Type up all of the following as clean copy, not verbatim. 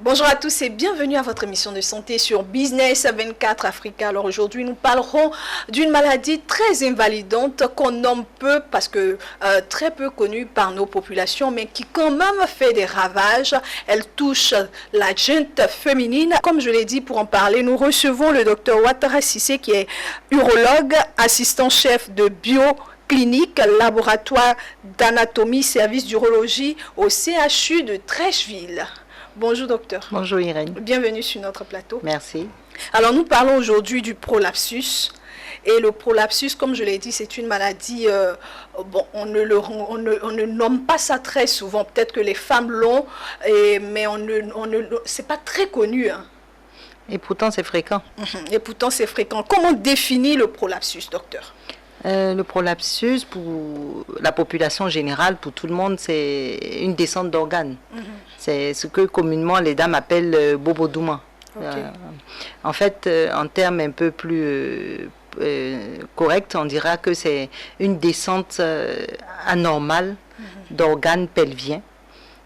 Bonjour à tous et bienvenue à votre émission de santé sur Business 24 Africa. Alors aujourd'hui, nous parlerons d'une maladie très invalidante qu'on nomme peu parce que très peu connue par nos populations, mais qui quand même fait des ravages. Elle touche la gente féminine. Comme je l'ai dit, pour en parler, nous recevons le docteur Ouattara Cissé qui est urologue, assistant-chef de bioclinique, laboratoire d'anatomie, service d'urologie au CHU de Trècheville. Bonjour docteur. Bonjour Irène. Bienvenue sur notre plateau. Merci. Alors nous parlons aujourd'hui du prolapsus. Et le prolapsus, comme je l'ai dit, c'est une maladie, on ne nomme pas ça très souvent. Peut-être que les femmes l'ont, mais c'est pas très connu. Hein. Et pourtant c'est fréquent. Et pourtant c'est fréquent. Comment on définit le prolapsus, docteur? Le prolapsus, pour la population générale, pour tout le monde, c'est une descente d'organes. C'est ce que communément les dames appellent bobodouma. Okay. En fait, en termes un peu plus corrects, on dira que c'est une descente anormale d'organes pelviens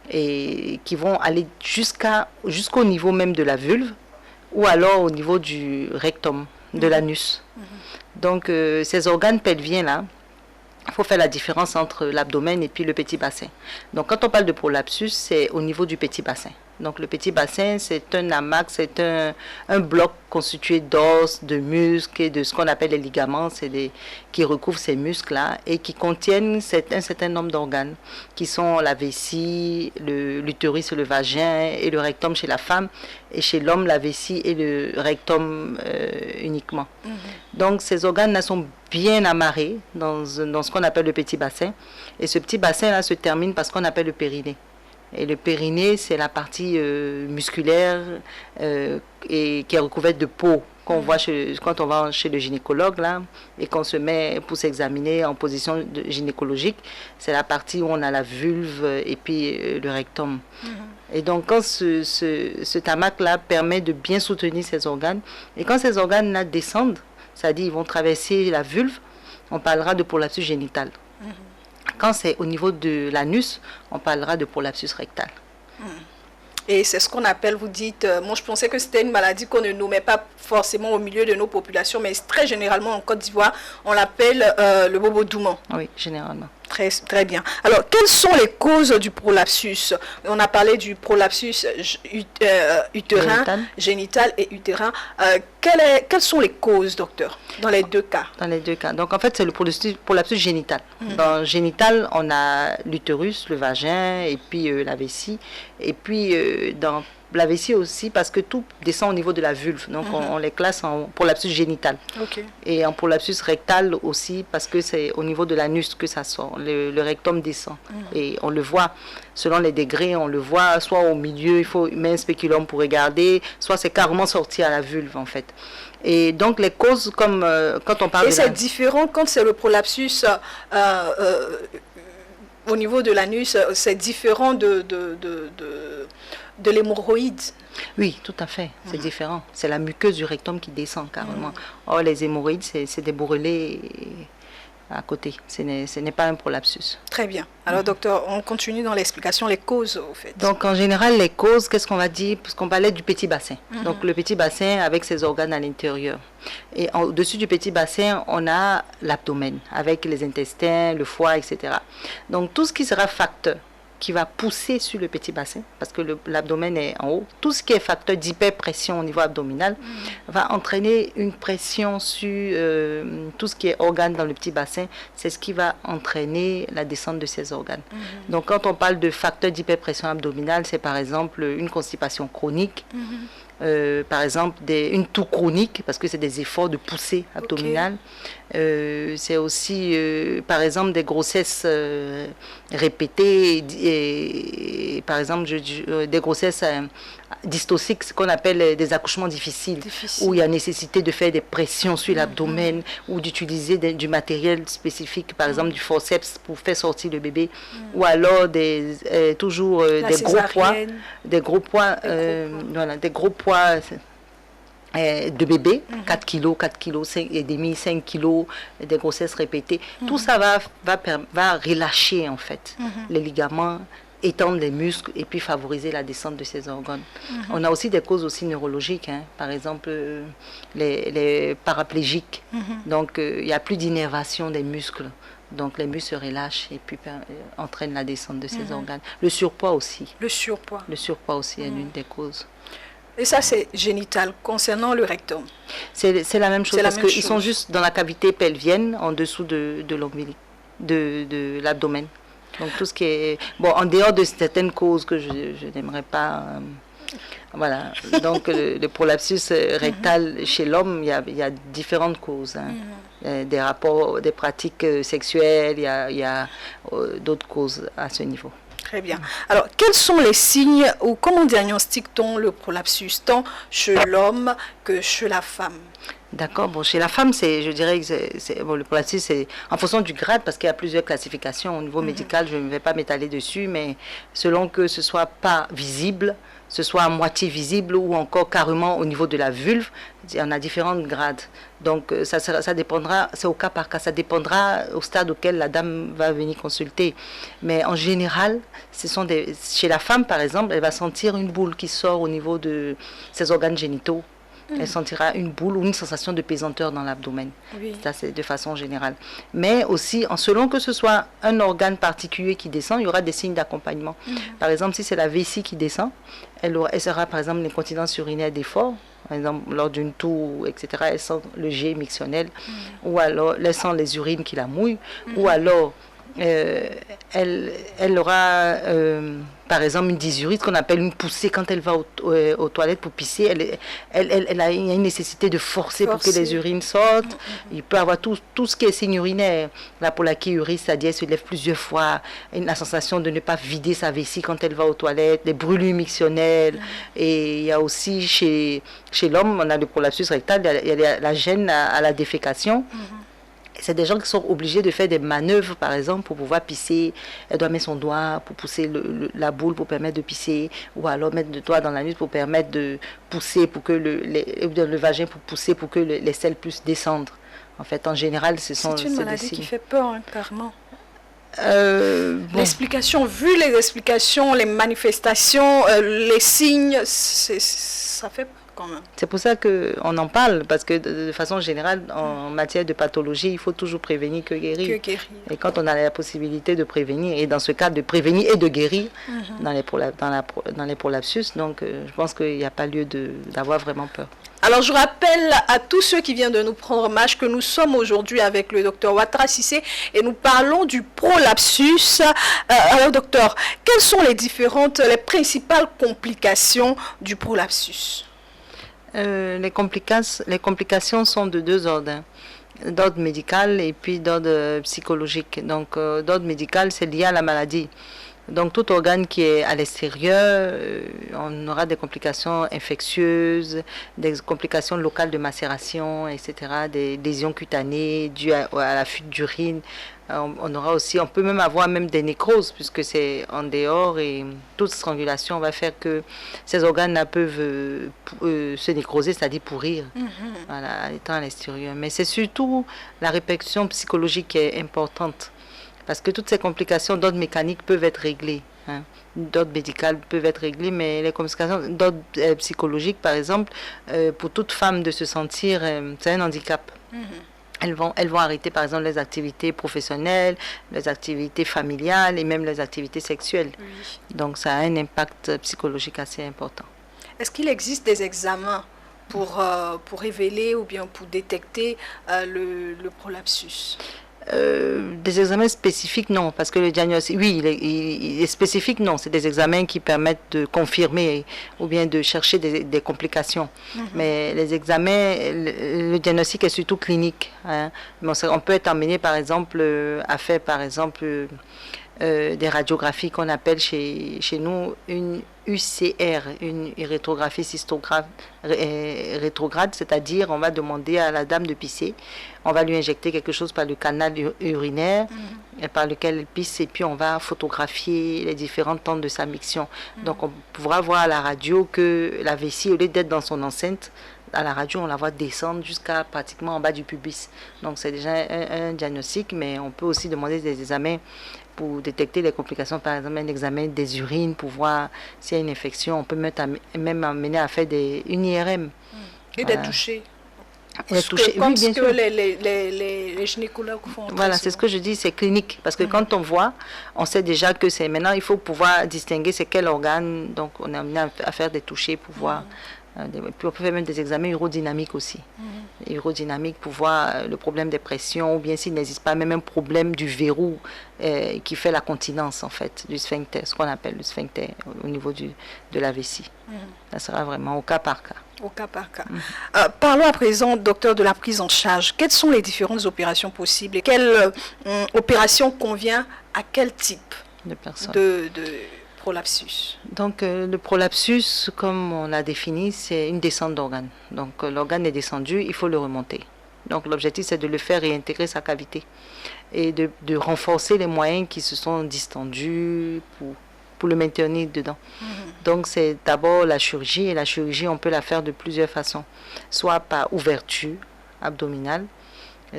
et qui vont aller jusqu'au niveau même de la vulve ou alors au niveau du rectum, de l'anus. Donc, ces organes pelviens-là, il faut faire la différence entre l'abdomen et puis le petit bassin. Donc, quand on parle de prolapsus, c'est au niveau du petit bassin. Donc, le petit bassin, c'est un amas, c'est un bloc constitué d'os, de muscles et de ce qu'on appelle les ligaments, qui recouvrent ces muscles-là et qui contiennent un certain nombre d'organes, qui sont la vessie, l'utérus et le vagin et le rectum chez la femme, et chez l'homme, la vessie et le rectum uniquement. Donc, ces organes-là sont bien amarrés dans ce qu'on appelle le petit bassin. Et ce petit bassin-là se termine par ce qu'on appelle le périnée. Et le périnée, c'est la partie musculaire et qui est recouverte de peau qu'on voit quand on va chez le gynécologue là, et qu'on se met pour s'examiner en position gynécologique. C'est la partie où on a la vulve et puis le rectum. Et donc, quand ce tamac-là permet de bien soutenir ces organes, et quand ces organes-là descendent, c'est-à-dire ils vont traverser la vulve, on parlera de prolapsus génital. Quand c'est au niveau de l'anus, on parlera de prolapsus rectal. Et c'est ce qu'on appelle, vous dites, moi je pensais que c'était une maladie qu'on ne nommait pas forcément au milieu de nos populations, mais très généralement en Côte d'Ivoire, on l'appelle le bobodouma. Oui, généralement. Très bien. Alors, quelles sont les causes du prolapsus? On a parlé du prolapsus utérin, génital et utérin. Quelles sont les causes, docteur, dans les deux cas? Dans les deux cas. Donc, en fait, c'est le prolapsus génital. Dans génital, on a l'utérus, le vagin, et puis la vessie. Et puis, dans la vessie aussi, parce que tout descend au niveau de la vulve. Donc, on les classe en prolapsus génital. Et en prolapsus rectal aussi, parce que c'est au niveau de l'anus que ça sort. Le rectum descend. Et on le voit, selon les degrés, on le voit soit au milieu, il faut mettre un spéculum pour regarder, soit c'est carrément sorti à la vulve, en fait. Et donc, les causes, comme quand on parle de... Et c'est différent quand c'est le prolapsus... au niveau de l'anus, c'est différent de l'hémorroïde. Oui, tout à fait, c'est différent. C'est la muqueuse du rectum qui descend carrément. Or, les hémorroïdes, c'est des bourrelets à côté. Ce n'est pas un prolapsus. Très bien. Alors, docteur, on continue dans l'explication, les causes, au fait. Donc, en général, les causes, qu'est-ce qu'on va dire? Parce qu'on parlait du petit bassin. Donc, le petit bassin avec ses organes à l'intérieur. Et au-dessus du petit bassin, on a l'abdomen avec les intestins, le foie, etc. Donc, tout ce qui sera facteur qui va pousser sur le petit bassin, parce que l'abdomen est en haut, tout ce qui est facteur d'hyperpression au niveau abdominal va entraîner une pression sur tout ce qui est organe dans le petit bassin. C'est ce qui va entraîner la descente de ces organes. Donc, quand on parle de facteur d'hyperpression abdominale, c'est par exemple une constipation chronique, par exemple une toux chronique, parce que c'est des efforts de poussée abdominale. C'est aussi, par exemple, des grossesses répétées, et par exemple, des grossesses dystociques, ce qu'on appelle des accouchements difficiles, où il y a nécessité de faire des pressions sur l'abdomen ou d'utiliser du matériel spécifique, par exemple du forceps pour faire sortir le bébé, ou alors toujours des gros poids de bébé, 4 kg, 4 kg et demi, 5 kg, des grossesses répétées. Tout ça va relâcher en fait les ligaments étendre les muscles et puis favoriser la descente de ces organes. On a aussi des causes aussi neurologiques, hein. Par exemple les paraplégiques. Donc il n'y a plus d'innervation des muscles. Donc les muscles se relâchent et puis entraînent la descente de ces organes. Le surpoids aussi. Le surpoids. Le surpoids aussi est l'une des causes. Et ça, c'est génital. Concernant le rectum, c'est la même chose parce qu'ils sont juste dans la cavité pelvienne, en dessous de l'ombilic, de l'abdomen. Donc tout ce qui est... Bon, en dehors de certaines causes que je n'aimerais pas... voilà. Donc le prolapsus rectal chez l'homme, il y a différentes causes. Hein. Des rapports, des pratiques sexuelles, il y a d'autres causes à ce niveau. Très bien. Alors, quels sont les signes ou comment diagnostique-t-on le prolapsus, tant chez l'homme que chez la femme? D'accord. Bon, chez la femme, je dirais que bon, le prolapsus, c'est en fonction du grade, parce qu'il y a plusieurs classifications. Au niveau médical, je ne vais pas m'étaler dessus, mais selon que ce soit pas visible, ce soit à moitié visible ou encore carrément au niveau de la vulve, il y en a différents grades. Donc ça dépendra, c'est au cas par cas, ça dépendra au stade auquel la dame va venir consulter. Mais en général, chez la femme par exemple, elle va sentir une boule qui sort au niveau de ses organes génitaux. Elle sentira une boule ou une sensation de pesanteur dans l'abdomen. Oui. Ça, c'est de façon générale. Mais aussi, selon que ce soit un organe particulier qui descend, il y aura des signes d'accompagnement. Par exemple, si c'est la vessie qui descend, elle sera, par exemple, l'incontinence urinaire d'effort. Par exemple, lors d'une toux, etc., elle sent le jet mictionnel. Ou alors, elle sent les urines qui la mouillent. Ou alors, elle aura... par exemple, une dysurie, ce qu'on appelle une poussée quand elle va aux toilettes pour pisser. Il y a une nécessité de forcer pour que les urines sortent. Il peut avoir tout ce qui est signe urinaire. La polachyurie, c'est-à-dire elle se lève plusieurs fois. La sensation de ne pas vider sa vessie quand elle va aux toilettes. Les brûlures mictionnelles. Et il y a aussi chez l'homme, on a le prolapsus rectal, il y a la gêne à la défécation. C'est des gens qui sont obligés de faire des manœuvres, par exemple, pour pouvoir pisser. Elle doit mettre son doigt pour pousser la boule pour permettre de pisser, ou alors mettre le doigt dans l'anus pour permettre de pousser, pour que le vagin pour pousser, pour que les selles puissent descendre. En fait, en général, c'est une maladie qui fait peur, hein, carrément. Bon. L'explication, vu les explications, les manifestations, les signes, ça fait peur. C'est pour ça qu'on en parle, parce que de façon générale, en matière de pathologie, il faut toujours prévenir que guérir. Et quand on a la possibilité de prévenir, et dans ce cas de prévenir et de guérir dans les prolapsus, donc je pense qu'il n'y a pas lieu d'avoir vraiment peur. Alors, je rappelle à tous ceux qui viennent de nous prendre match que nous sommes aujourd'hui avec le docteur Ouattara Cissé et nous parlons du prolapsus. Alors, docteur, quelles sont les principales complications du prolapsus? Les complications sont de deux ordres, d'ordre médical et puis d'ordre psychologique. Donc, d'ordre médical, c'est lié à la maladie. Donc, tout organe qui est à l'extérieur, on aura des complications infectieuses, des complications locales de macération, etc., des lésions cutanées dues à la fuite d'urine. On peut même avoir des nécroses, puisque c'est en dehors, et toute strangulation va faire que ces organes peuvent se nécroser, c'est-à-dire pourrir, voilà, étant à l'extérieur. Mais c'est surtout la répercussion psychologique qui est importante, parce que toutes ces complications d'ordre mécanique peuvent être réglées, hein. D'ordre médical peuvent être réglées, mais les complications d'ordre psychologique, par exemple, pour toute femme de se sentir, c'est un handicap. Elles vont arrêter, par exemple, les activités professionnelles, les activités familiales et même les activités sexuelles. Oui. Donc, ça a un impact psychologique assez important. Est-ce qu'il existe des examens pour révéler ou bien pour détecter le prolapsus? Des examens spécifiques, non, parce que le diagnostic, oui, il est spécifique, non, c'est des examens qui permettent de confirmer ou bien de chercher des complications. Mais les examens, le diagnostic est surtout clinique, hein. On peut être amené, par exemple, à faire, par exemple, des radiographies qu'on appelle chez nous une UCR, une rétrographie cystographe rétrograde, c'est-à-dire on va demander à la dame de pisser, on va lui injecter quelque chose par le canal urinaire par lequel elle pisse, et puis on va photographier les différentes tentes de sa miction. Donc on pourra voir à la radio que la vessie, au lieu d'être dans son enceinte, à la radio, on la voit descendre jusqu'à pratiquement en bas du pubis. Donc c'est déjà un diagnostic, mais on peut aussi demander des examens pour détecter les complications, par exemple un examen des urines pour voir s'il y a une infection. On peut même amener à faire une IRM. Et des touchés. Comme oui, ce que les gynécologues font. Voilà, c'est ce que je dis, c'est clinique. Parce que quand on voit, on sait déjà que c'est... Maintenant, il faut pouvoir distinguer c'est quel organe. Donc, on est amené à faire des touchés pour voir. Puis on peut faire même des examens urodynamiques aussi. Urodynamique pour voir le problème des pressions, ou bien s'il n'existe pas même un problème du verrou qui fait la continence, en fait, du sphincter, ce qu'on appelle le sphincter au niveau de la vessie. Ça sera vraiment au cas par cas. Au cas par cas. Parlons à présent, docteur, de la prise en charge. Quelles sont les différentes opérations possibles et quelle opération convient à quel type de personnes de prolapsus? Donc, le prolapsus, comme on l'a défini, c'est une descente d'organe. Donc, l'organe est descendu, il faut le remonter. Donc, l'objectif, c'est de le faire réintégrer sa cavité et de renforcer les moyens qui se sont distendus pour le maintenir dedans. Donc, c'est d'abord la chirurgie, et la chirurgie, on peut la faire de plusieurs façons. Soit par ouverture abdominale,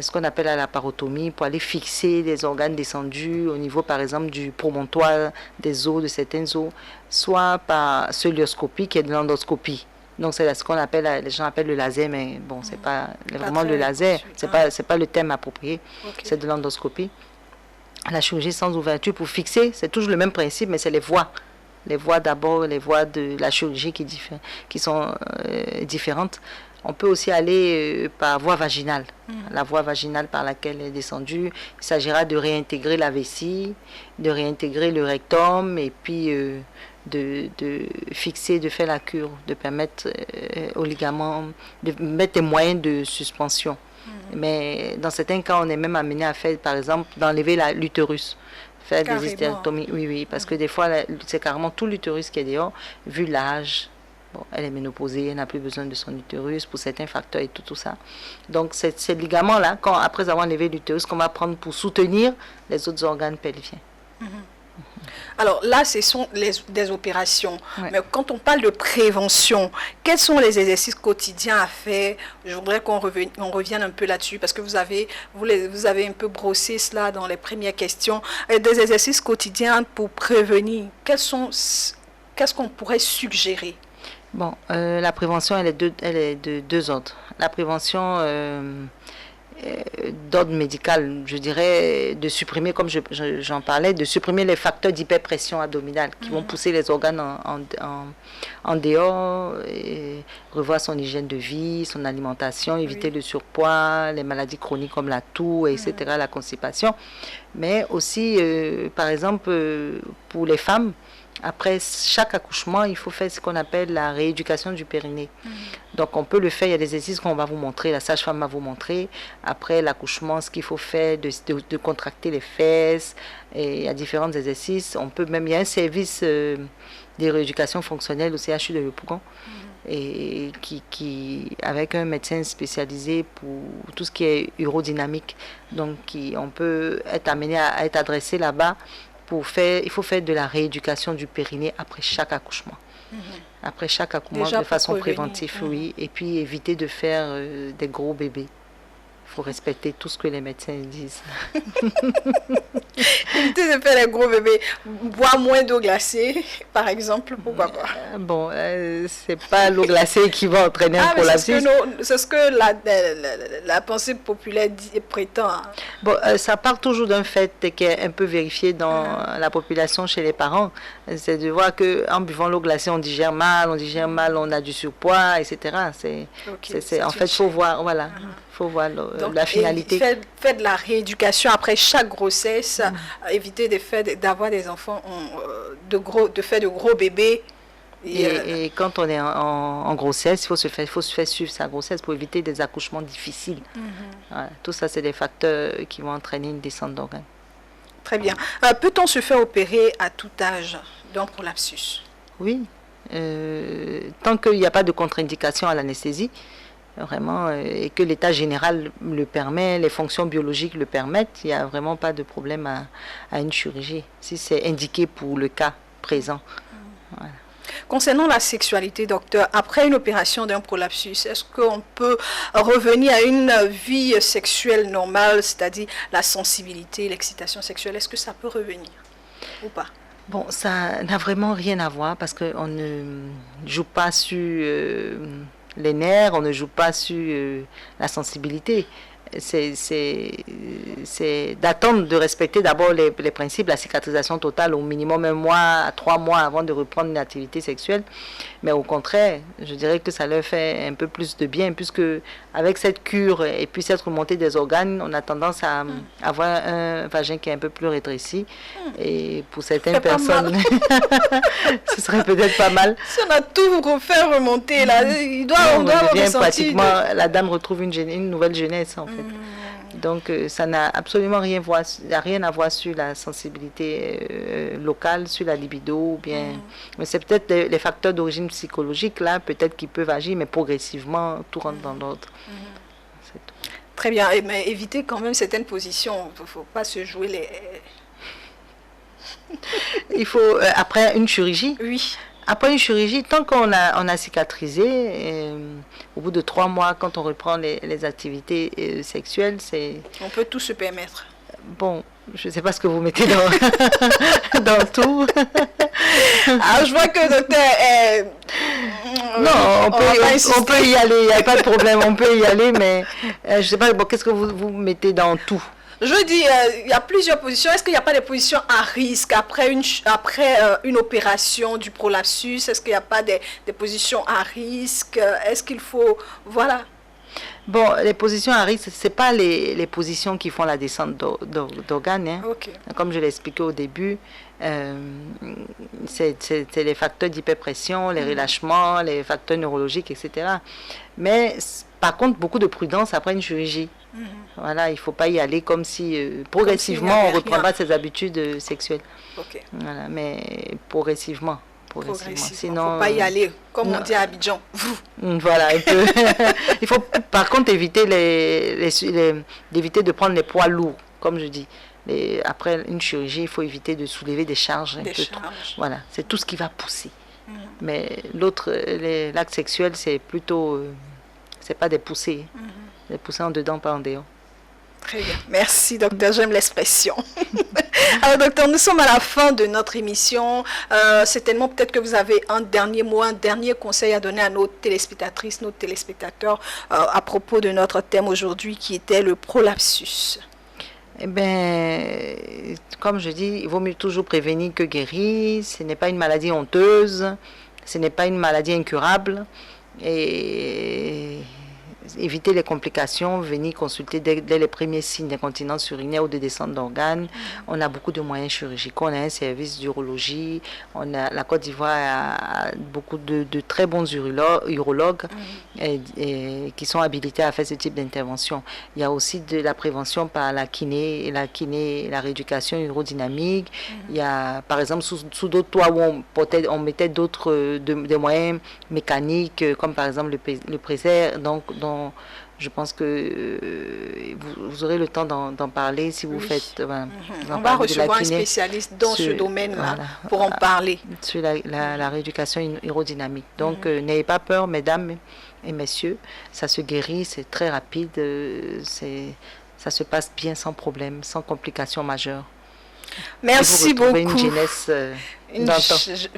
ce qu'on appelle la laparotomie, pour aller fixer les organes descendus au niveau, par exemple, du promontoire des os, de certaines os, soit par cœlioscopie, qui est de l'endoscopie. Donc, c'est ce qu'on appelle, les gens appellent le laser, mais bon, c'est pas vraiment le laser, c'est pas le terme approprié, c'est de l'endoscopie. La chirurgie sans ouverture pour fixer, c'est toujours le même principe, mais c'est les voies. Les voies d'abord, les voies de la chirurgie qui sont différentes. On peut aussi aller par voie vaginale, la voie vaginale par laquelle elle est descendue. Il s'agira de réintégrer la vessie, de réintégrer le rectum et puis de fixer, de faire la cure, de permettre aux ligaments, de mettre des moyens de suspension. Mais dans certains cas, on est même amené à faire, par exemple, d'enlever l'utérus. Faire des hystérectomies, oui, parce que des fois, c'est carrément tout l'utérus qui est dehors, vu l'âge. Bon, elle est ménopausée, elle n'a plus besoin de son utérus pour certains facteurs et tout ça. Donc, c'est ces ligaments-là, après avoir enlevé l'utérus, qu'on va prendre pour soutenir les autres organes pelviens. Alors là, ce sont des opérations. Mais quand on parle de prévention, quels sont les exercices quotidiens à faire? Je voudrais qu'on revienne un peu là-dessus parce que vous avez un peu brossé cela dans les premières questions. Des exercices quotidiens pour prévenir. Qu'est-ce qu'on pourrait suggérer? Bon, la prévention, elle est de deux ordres. La prévention d'ordre médical, je dirais, de supprimer, comme j'en parlais, de supprimer les facteurs d'hyperpression abdominale qui vont pousser les organes en dehors, et revoir son hygiène de vie, son alimentation, éviter le surpoids, les maladies chroniques comme la toux, etc., la constipation. Mais aussi, par exemple, pour les femmes, après chaque accouchement, il faut faire ce qu'on appelle la rééducation du périnée. Donc, on peut le faire. Il y a des exercices qu'on va vous montrer. La sage-femme va vous montrer. Après l'accouchement, ce qu'il faut faire, de contracter les fesses. Et il y a différents exercices. Il y a un service de rééducation fonctionnelle au CHU de Yopougon. Et avec un médecin spécialisé pour tout ce qui est urodynamique. Donc, on peut être amené à être adressé là-bas. Il faut faire de la rééducation du périnée après chaque accouchement. Après chaque accouchement, de façon préventive, oui. Et puis éviter de faire des gros bébés. Il faut respecter tout ce que les médecins disent. Éviter de faire des gros bébés. Boire moins d'eau glacée, par exemple, pourquoi pas? Bon, c'est pas l'eau glacée qui va entraîner un prolapsus. C'est ce que la pensée populaire prétend. Bon, ça part toujours d'un fait qui est un peu vérifié dans la population chez les parents. C'est de voir qu'en buvant l'eau glacée, on digère mal, on a du surpoids, etc. En fait, il faut voir, voilà. Faut voir la finalité. Faire de la rééducation après chaque grossesse, éviter d'avoir des enfants, de faire de gros bébés. Et quand on est en grossesse, il faut se faire suivre sa grossesse pour éviter des accouchements difficiles. Voilà. Tout ça, c'est des facteurs qui vont entraîner une descente d'organes. Très bien. Peut-on se faire opérer à tout âge d'un prolapsus? Oui. Tant qu'il n'y a pas de contre-indication à l'anesthésie, vraiment, et que l'état général le permet, les fonctions biologiques le permettent, il n'y a vraiment pas de problème à une chirurgie, si c'est indiqué pour le cas présent. Voilà. Concernant la sexualité, docteur, après une opération d'un prolapsus, est-ce qu'on peut revenir à une vie sexuelle normale, c'est-à-dire la sensibilité, l'excitation sexuelle, est-ce que ça peut revenir ou pas? Bon, ça n'a vraiment rien à voir parce qu'on ne joue pas sur les nerfs, on ne joue pas sur la sensibilité. C'est d'attendre de respecter d'abord les principes, la cicatrisation totale au minimum 1 mois à 3 mois avant de reprendre une activité sexuelle. Mais au contraire, je dirais que ça leur fait un peu plus de bien, puisque avec cette cure et puis cette remontée des organes, on a tendance à avoir un vagin qui est un peu plus rétréci. Et pour certaines personnes, ce serait peut-être pas mal. Si on a tout refait remonter, là, on doit ressentir pratiquement, la dame retrouve une nouvelle jeunesse, en fait. Donc, ça n'a absolument rien à voir sur la sensibilité locale, sur la libido, ou bien... Mais c'est peut-être les facteurs d'origine psychologique, là, peut-être qui peuvent agir, mais progressivement, tout rentre dans l'ordre. Très bien, mais éviter quand même certaines positions. Il ne faut pas se jouer les... Il faut, après une chirurgie... Oui. Après une chirurgie, tant qu'on a cicatrisé, au bout de 3 mois, quand on reprend les activités sexuelles, c'est... On peut tout se permettre. Bon, je ne sais pas ce que vous mettez dans, dans tout. Ah, je vois que le docteur est... Non, on peut y aller, il n'y a pas de problème, on peut y aller, mais je ne sais pas, bon, qu'est-ce que vous mettez dans tout? Je dis, il y a plusieurs positions. Est-ce qu'il n'y a pas des positions à risque après une opération du prolapsus? Est-ce qu'il n'y a pas des positions à risque? Est-ce qu'il faut... Voilà. Bon, les positions à risque, ce n'est pas les positions qui font la descente d'organes. Hein. Okay. Comme je l'ai expliqué au début, c'est les facteurs d'hyperpression, les relâchements, les facteurs neurologiques, etc. Mais par contre, beaucoup de prudence après une chirurgie. Voilà, il ne faut pas y aller comme si progressivement on reprendra ses habitudes sexuelles. Okay. Voilà, mais progressivement. Sinon, il ne faut pas y aller, comme on dit à Abidjan. Voilà, il faut par contre éviter d'éviter de prendre les poids lourds, comme je dis. Après une chirurgie, il faut éviter de soulever des charges un peu trop. Voilà, c'est tout ce qui va pousser. Mais l'acte sexuel, c'est plutôt, c'est pas des poussées. Des poussées en dedans, pas en dehors. Très bien. Merci, docteur. J'aime l'expression. Alors, docteur, nous sommes à la fin de notre émission. Certainement, peut-être que vous avez un dernier mot, un dernier conseil à donner à nos téléspectatrices, nos téléspectateurs à propos de notre thème aujourd'hui qui était le prolapsus. Eh bien, comme je dis, il vaut mieux toujours prévenir que guérir. Ce n'est pas une maladie honteuse. Ce n'est pas une maladie incurable. Et... éviter les complications, venir consulter dès les premiers signes d'incontinence urinaire ou de descente d'organes. On a beaucoup de moyens chirurgicaux, on a un service d'urologie, la Côte d'Ivoire a beaucoup de très bons urologues qui sont habilités à faire ce type d'intervention. Il y a aussi de la prévention par la kiné, la rééducation urodynamique. Il y a, par exemple, sous d'autres toits où on mettait des moyens mécaniques, comme par exemple le présaire, donc je pense que vous aurez le temps d'en parler si vous faites... on va recevoir un spécialiste dans ce domaine-là pour en parler. Sur la rééducation urodynamique. Donc, n'ayez pas peur, mesdames et messieurs. Ça se guérit, c'est très rapide. Ça se passe bien sans problème, sans complications majeures. Merci beaucoup. Une jeunesse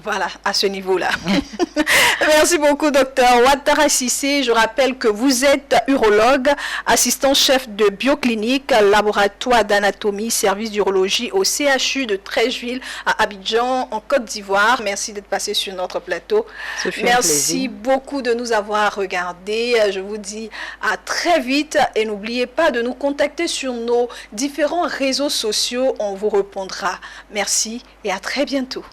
voilà, à ce niveau-là. Merci beaucoup, docteur Ouattara Cissé. Je rappelle que vous êtes urologue, assistant-chef de bioclinique, laboratoire d'anatomie, service d'urologie au CHU de Treichville à Abidjan, en Côte d'Ivoire. Merci d'être passé sur notre plateau. Merci beaucoup de nous avoir regardés. Je vous dis à très vite et n'oubliez pas de nous contacter sur nos différents réseaux sociaux. On vous répondra. Merci et à très bientôt.